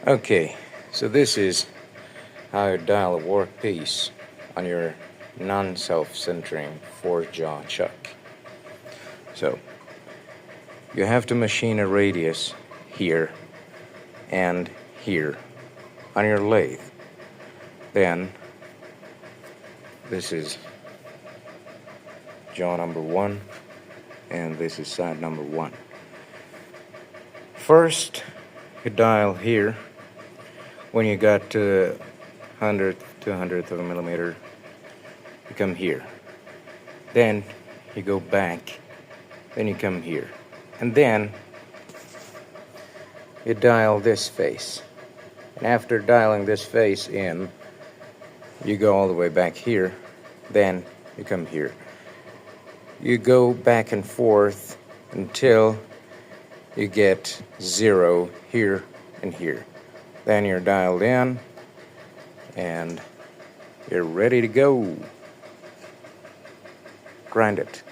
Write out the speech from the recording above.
Okay, so this is how you dial a workpiece on your non-self-centering 4-jaw chuck. So you have to machine a radius here and here on your lathe. Then this is jaw number 1 and this is side number 1. First you dial here. When you got to 100th of a millimeter, you come here. Then you go back. Then you come here. And then you dial this face. And after dialing this face in, you go all the way back here. Then you come here. You go back and forth until you get 0 here and here. Then you're dialed in and you're ready to go. Grind it.